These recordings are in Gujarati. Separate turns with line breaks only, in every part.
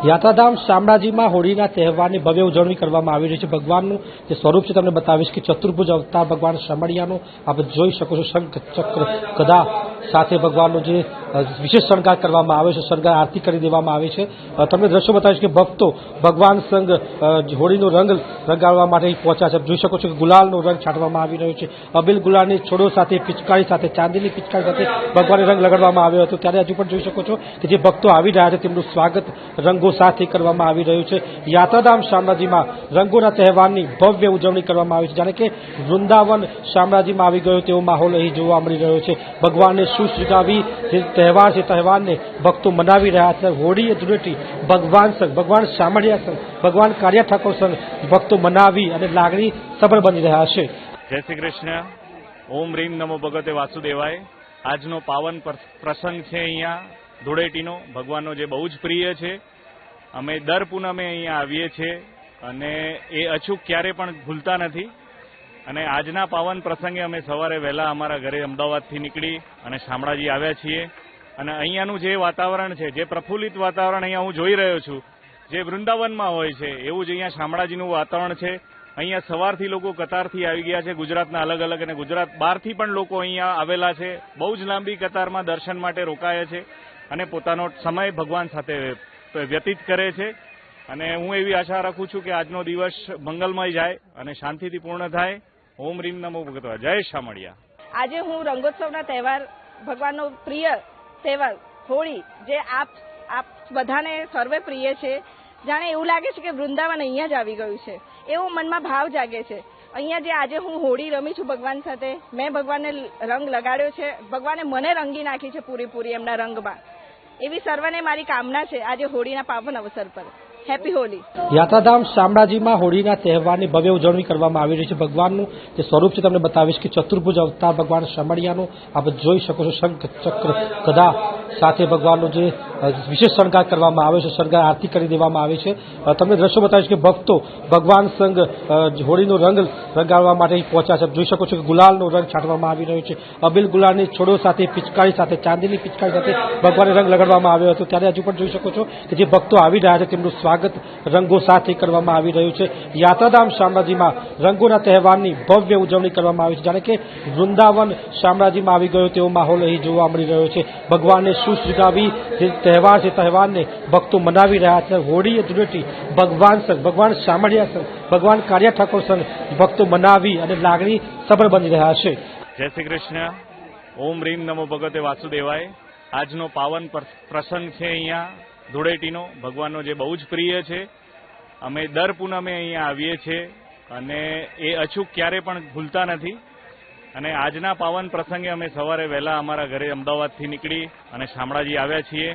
યાત્રાધામ શામળાજીમાં હોળીના તહેવારની ભવ્ય ઉજવણી કરવામાં આવી રહી છે। ભગવાનનું જે સ્વરૂપ છે તમને બતાવીશ કે ચતુર્ભુજ અવતાર ભગવાન શામળિયાનો આપ જોઈ શકો છો। શંખ ચક્ર ગદા સાથે ભગવાનનો જે વિશેષ શણગાર કરવામાં આવે છે, શણગાર આરતી કરી દેવામાં આવે છે। તમને દ્રશ્યો બતાવીશ કે ભક્તો ભગવાન સંગ હોળીનો રંગ રંગાડવા માટે પહોંચ્યા છે। જોઈ શકો છો કે ગુલાલનો રંગ છાંટવામાં આવી રહ્યો છે। અબીલ ગુલાલની છોડો સાથે, પિચકારી સાથે, ચાંદીની પિચકારી સાથે ભગવાનને રંગ લગાડવામાં આવ્યો હતો। ત્યારે હજુ પણ જોઈ શકો છો કે જે ભક્તો આવી રહ્યા છે તેમનું સ્વાગત રંગો સાથે કરવામાં આવી રહ્યું છે। યાત્રાધામ શામળાજીમાં રંગોના તહેવારની ભવ્ય ઉજવણી કરવામાં આવી છે। જાણે કે વૃંદાવન શામળાજીમાં આવી ગયો તેવો માહોલ અહીં જોવા મળી રહ્યો છે। ભગવાનને સુશીગાવી જે તહેવાર છે તેહેવારને ભક્તો મનાવી રહ્યા છે। હોળી ધૂળેટી ભગવાન સંગ, ભગવાન શામળિયા સંગ, ભગવાન કાળિયા ઠાકોર સંગ ભક્તો મનાવી અને લાગણી સભર બની રહ્યા છે।
જય શ્રી કૃષ્ણ। ઓમ રીમ નમો ભગવતે વાસુદેવાય। આજનો પાવન પ્રસંગ છે અહીંયા ધૂળેટીનો, ભગવાનનો જે બહુ જ પ્રિય છે। અમે દર પૂનમે અહીંયા આવીએ છીએ અને એ અચૂક ક્યારે પણ ભૂલતા નથી। અને આજના પાવન પ્રસંગે અમે સવારે વહેલા અમારા ઘરે અમદાવાદથી નીકળી અને શામળાજી આવ્યા છીએ। અને અહીંયાનું જે વાતાવરણ છે, જે પ્રફુલ્લિત વાતાવરણ અહીંયા હું જોઈ રહ્યો છું, જે વૃંદાવનમાં હોય છે એવું જ અહીંયા શામળાજીનું વાતાવરણ છે। અહીંયા સવારથી લોકો કતારથી આવી ગયા છે, ગુજરાતના અલગ અલગ અને ગુજરાત બહારથી પણ લોકો અહીંયા આવેલા છે। બહુ જ લાંબી કતારમાં દર્શન માટે રોકાયા છે અને પોતાનો સમય ભગવાન સાથે વ્યતીત કરે છે। અને હું એવી આશા રાખું છું કે આજનો દિવસ મંગલમય જાય અને શાંતિથી પૂર્ણ થાય। ઓમ રીમ નમો ભગવતે, જય શામળિયા।
આજે હું રંગોત્સવના તહેવાર, ભગવાનનો પ્રિય તહેવાર હોળી, જે આપ બધાને સર્વે પ્રિય છે, જાણે એવું લાગે છે કે વૃંદાવન અહીંયા જ આવી ગયું છે, એવો મનમાં ભાવ જાગે છે। અહીંયા જે આજે હું હોળી રમી છું ભગવાન સાથે, મેં ભગવાનને રંગ લગાડ્યો છે, ભગવાને મને રંગી નાખી છે પૂરેપૂરી એમના રંગમાં। એવી સર્વને મારી કામના છે આજે હોળીના પાવન અવસર પર। હેપી હોલી।
યાત્રાધામ શામળાજીમાં હોળીના તહેવારની ભવ્ય ઉજવણી કરવામાં આવી રહી છે। ભગવાનનું જે સ્વરૂપ છે તમને બતાવીશ કે ચતુર્ભુજ અવતાર ભગવાન શામળિયાનો આપ જોઈ શકો છો। શંખ ચક્ર ગદા સાથે ભગવાનનો જે વિશેષ શણગાર કરવામાં આવે છે, શણગાર આરતી કરી દેવામાં આવે છે। તમને દ્રશ્યો બતાવીશ કે ભક્તો ભગવાન સંગ હોળીનો રંગ રંગાડવા માટે પહોંચ્યા છે। જોઈ શકો છો કે ગુલાલનો રંગ છાંટવામાં આવી રહ્યો છે। અબીલ ગુલાલની છોડો સાથે, પિચકારી સાથે, ચાંદીની પિચકારી સાથે ભગવાનને રંગ લગાડવામાં આવ્યો હતો। ત્યારે હજુ પણ જોઈ શકો છો કે જે ભક્તો આવી રહ્યા છે તેમનું સ્વાગત રંગો સાથે કરવામાં આવી રહ્યું છે। યાત્રાધામ શામળાજીમાં રંગોના તહેવારની ભવ્ય ઉજવણી કરવામાં આવી છે। જાણે કે વૃંદાવન શામળાજીમાં આવી ગયો તેવો માહોલ અહીં જોવા મળી રહ્યો છે। ભગવાનને સુશીગાવી જે તહેવાર છે તેહેવારને ભક્તો મનાવી રહ્યા છે। હોળી ધૂળેટી ભગવાન સંગ, ભગવાન શામળિયા સંગ, ભગવાન કાળિયા ઠાકોર સંગ ભક્તો મનાવી અને લાગણી સભર બની રહ્યા છે।
જય શ્રી કૃષ્ણ। ઓમ રીમ નમો ભગવતે વાસુદેવાય। આજનો પાવન પ્રસંગ છે અહીંયા ધૂળેટીનો, ભગવાનનો જે બહુ જ પ્રિય છે। અમે દર પૂનમે અહીંયા આવીએ છીએ અને એ અચૂક ક્યારે પણ ભૂલતા નથી। અને આજના પાવન પ્રસંગે અમે સવારે વહેલા અમારા ઘરે અમદાવાદથી નીકળી અને શામળાજી આવ્યા છીએ।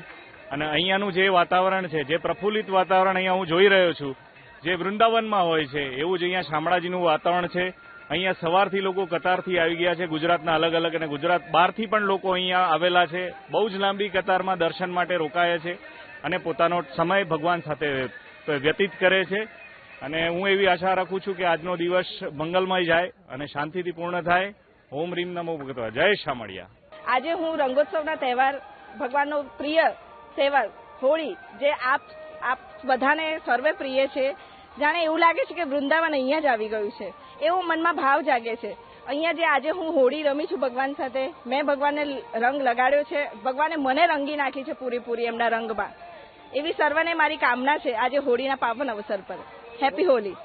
અને અહીંયાનું જે વાતાવરણ છે, જે પ્રફુલ્લિત વાતાવરણ અહીંયા હું જોઈ રહ્યો છું, જે વૃંદાવનમાં હોય છે એવું જ અહીંયા શામળાજીનું વાતાવરણ છે। અહીંયા સવારથી લોકો કતારથી આવી ગયા છે, ગુજરાતના અલગ અલગ અને ગુજરાત બહારથી પણ લોકો અહીંયા આવેલા છે। બહુ જ લાંબી કતારમાં દર્શન માટે રોકાયા છે અને પોતાનો સમય ભગવાન સાથે વ્યતીત કરે છે। અને હું એવી આશા રાખું છું કે આજનો દિવસ મંગલમય જાય અને શાંતિથી પૂર્ણ થાય। ઓમ રીમ નમો ભગવતે, જય શામળિયા।
આજે હું રંગોત્સવના તહેવાર, ભગવાનનો પ્રિય તહેવાર હોળી, જે આપ બધાને સર્વે પ્રિય છે, જાણે એવું લાગે છે કે વૃંદાવન અહીંયા જ આવી ગયું છે, એવો મનમાં ભાવ જાગે છે। અહીંયા જે આજે હું હોળી રમી છું ભગવાન સાથે, મેં ભગવાનને રંગ લગાડ્યો છે, ભગવાને મને રંગી નાખી છે પૂરેપૂરી એમના રંગમાં। એવી સર્વને મારી કામના છે આજે હોળીના પાવન અવસર પર। હેપી હોલી।